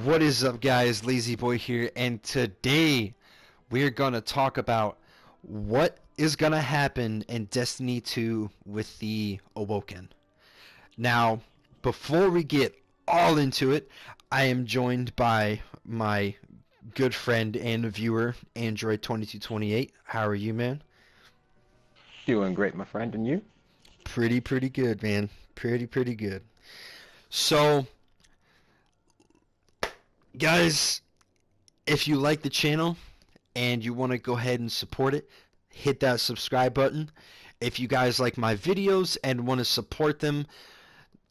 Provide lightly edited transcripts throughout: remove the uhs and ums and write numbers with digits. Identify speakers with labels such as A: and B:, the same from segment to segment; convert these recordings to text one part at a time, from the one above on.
A: What is up, guys? Lazy Boy here, and today we're gonna talk about what is gonna happen in Destiny 2 with the Awoken. Now, before we get all into it, I am joined by my good friend and viewer, Android2228. How are you, man?
B: Doing great, my friend, and you?
A: Pretty good, man. Pretty good. So, guys, if you like the channel and you want to go ahead and support it, hit that subscribe button. If you guys like my videos and want to support them,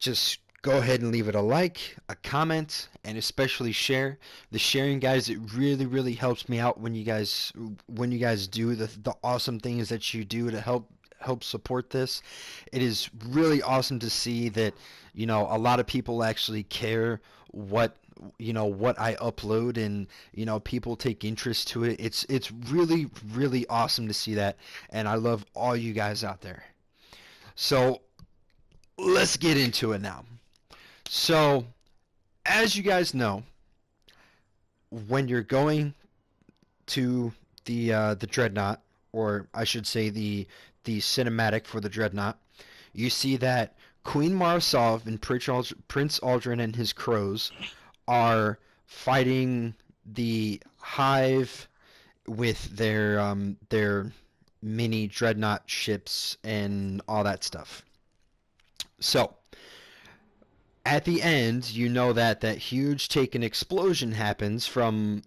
A: just go ahead and leave it a like, a comment, and especially share. The sharing, guys, it really helps me out when you guys do the awesome things that you do to help support this. It is really awesome to see that, a lot of people actually care what I upload, and people take interest to it. It's really awesome to see that, and I love all you guys out there. So let's get into it now. So, as you guys know, when you're going to the Dreadnought, or I should say the cinematic for the Dreadnought, you see that Queen Marasov and Prince Aldrin and his crows are fighting the Hive with their mini Dreadnought ships and all that stuff. So, at the end, you know that that huge taken explosion happens from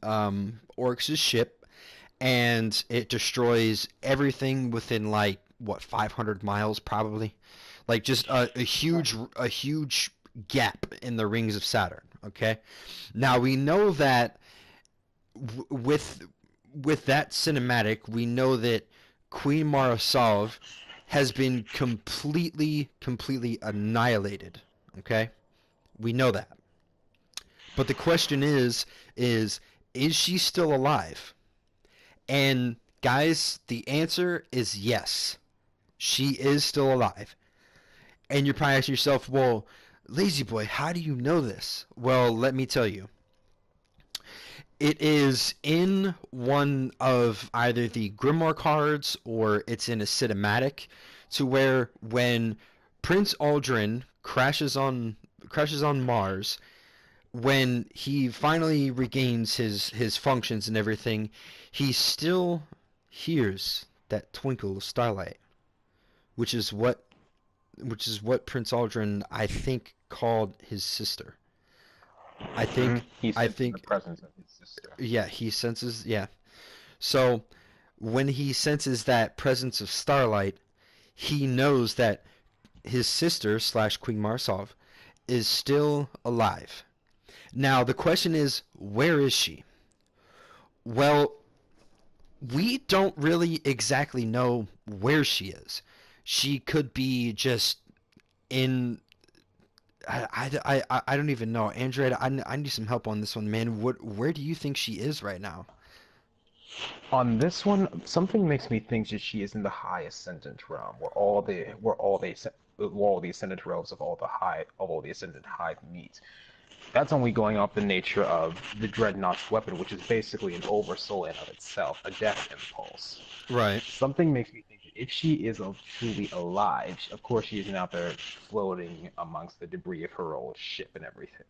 A: Oryx's ship, and it destroys everything within, like, what, 500 miles probably, like just a huge gap in the rings of Saturn. Okay, now we know that with that cinematic, we know that Queen Marasov has been completely annihilated. Okay, we know that. But the question is she still alive? And guys, the answer is yes. She is still alive. And you're probably asking yourself, well, Lazy Boy, how do you know this? Well, let me tell you. It is in one of either the Grimoire cards, or it's in a cinematic, to where when Prince Aldrin crashes on Mars, when he finally regains his functions and everything, he still hears that twinkle of starlight, which is what Prince Aldrin, I think, called his sister. I think
B: He
A: I
B: senses the
A: think
B: presence of his sister.
A: yeah, he senses, yeah. So when he senses that presence of starlight, he knows that his sister slash Queen Marsov is still alive. Now the question is, where is she? Well, we don't really exactly know where she is. She could be just in. I don't even know. Android, I need some help on this one, man. Where do you think she is right now?
B: On this one, something makes me think that she is in the high ascendant realm, where all the ascendant realms of all the ascendant hive meet. That's only going off the nature of the Dreadnought's weapon, which is basically an oversoul in of itself, a death impulse.
A: Right.
B: Something makes me think that if she is truly alive, of course she isn't out there floating amongst the debris of her old ship and everything.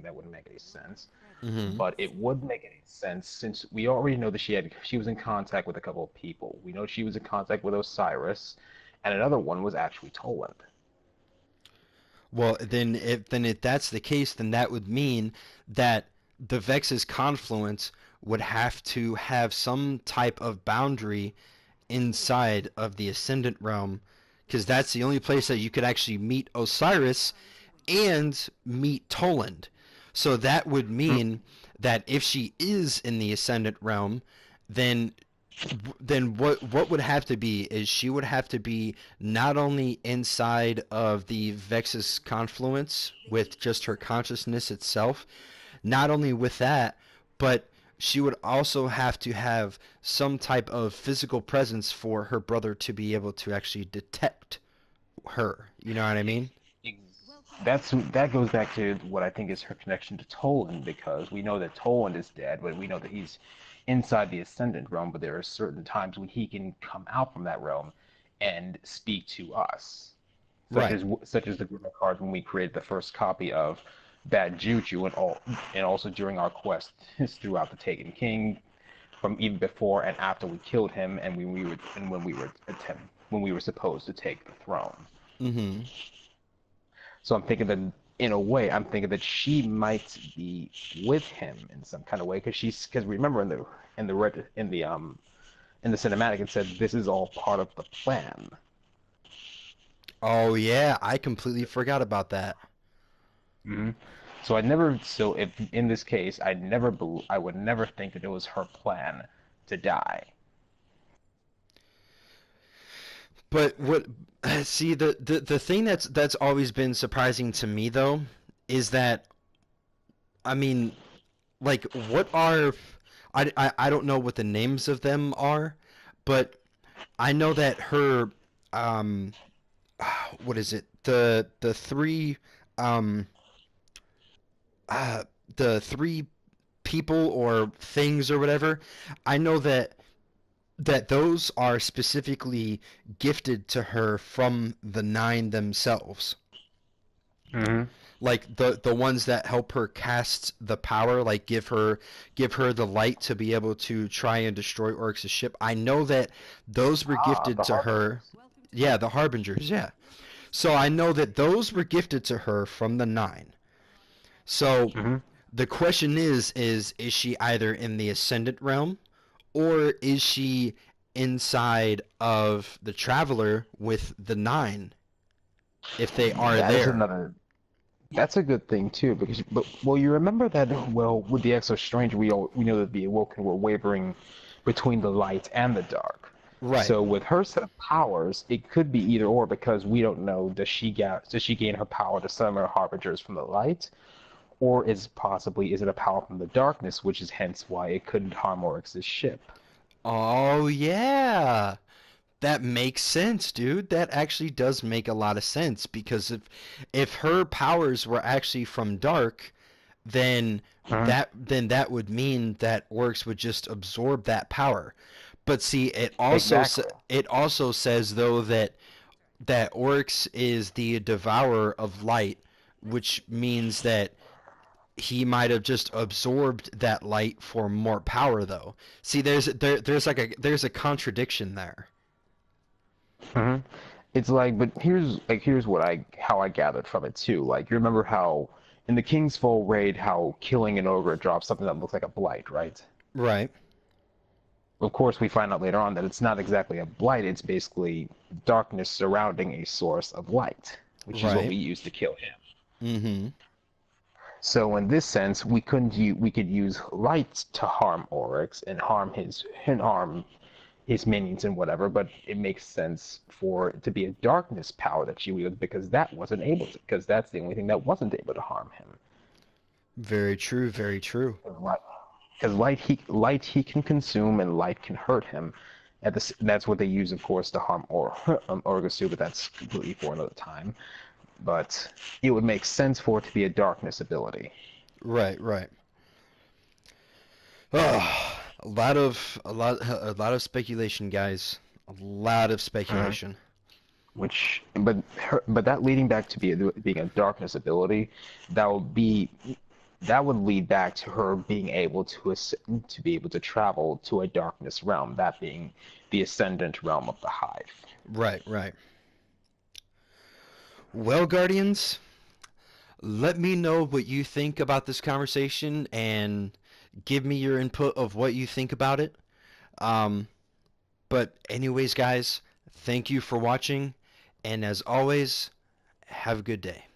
B: That wouldn't make any sense.
A: Mm-hmm.
B: But it would make any sense since we already know that she was in contact with a couple of people. We know she was in contact with Osiris, and another one was actually Toland.
A: Well, then if that's the case, then that would mean that the Vex's confluence would have to have some type of boundary inside of the Ascendant realm, because that's the only place that you could actually meet Osiris and meet Toland. So that would mean that if she is in the Ascendant realm, then what would have to be is she would have to be not only inside of the Vexus confluence with just her consciousness itself, not only with that, but she would also have to have some type of physical presence for her brother to be able to actually detect her. You know what I mean?
B: that goes back to what I think is her connection to Toland, because we know that Toland is dead, but we know that he's inside the Ascendant realm. But there are certain times when he can come out from that realm and speak to us,
A: Right.
B: such as the group of cards when we created the first copy of Bad Juju, and also during our quest throughout the Taken King, from even before and after we killed him, and when we were supposed to take the throne.
A: Mm-hmm.
B: So I'm thinking that in a way, I'm thinking that she might be with him in some kind of way, because remember in the cinematic it said this is all part of the plan.
A: Oh yeah, I completely forgot about that.
B: Hmm. So if in this case, I would never think that it was her plan to die.
A: But what see the thing that's always been surprising to me though is that I mean like what are I don't know what the names of them are, but I know that her um what is it? The three um uh the three people or things or whatever. I know that those are specifically gifted to her from the nine themselves.
B: Hmm.
A: Like the ones that help her cast the power, like give her the light to be able to try and destroy Oryx's ship. I know that those were
B: Ah,
A: gifted
B: the
A: to her.
B: Harbingers.
A: Yeah, the Harbingers, yeah. So I know that those were gifted to her from the nine. So
B: Hmm.
A: the question is she either in the ascendant realm or is she inside of the traveler with the nine if they are
B: That is
A: there?
B: another. That's a good thing too, well, you remember that with the Exo Strange, we know that the Awoken were wavering between the light and the dark.
A: Right.
B: So with her set of powers, it could be either or, because we don't know, does she gain her power to summon harbingers from the light, or is it a power from the darkness, which is hence why it couldn't harm Oryx's ship.
A: Oh yeah. That makes sense, dude. That actually does make a lot of sense because if her powers were actually from dark, then
B: Hmm.
A: that would mean that orcs would just absorb that power. But see,
B: Exactly.
A: it also says though that orcs is the devourer of light, which means that he might have just absorbed that light for more power though. See, there's a contradiction there.
B: Hmm. It's like, but here's what I how I gathered from it too. Like, you remember how in the King's Fall raid, how killing an ogre drops something that looks like a blight, right?
A: Right.
B: Of course, we find out later on that it's not exactly a blight. It's basically darkness surrounding a source of light, which is what
A: Right.
B: we use to kill him.
A: Mm-hmm.
B: So in this sense, we could use light to harm Oryx and harm his minions and whatever, but it makes sense for it to be a darkness power that she wielded, because that's the only thing that wasn't able to harm him.
A: Very true. Very true.
B: Because light he can consume and light can hurt him. That's what they use, of course, to harm Orgosu, but that's completely for another time. But it would make sense for it to be a darkness ability.
A: Right. Right. Oh, a lot of speculation, guys. A lot of
B: Mhm.
A: speculation.
B: But that leading back to being a darkness ability, that would be that would lead back to her being able to be able to travel to a darkness realm, that being the ascendant realm of the hive.
A: Right. Right. Well, Guardians, let me know what you think about this conversation and give me your input of what you think about it. Um, but anyways, guys, thank you for watching, and as always, have a good day.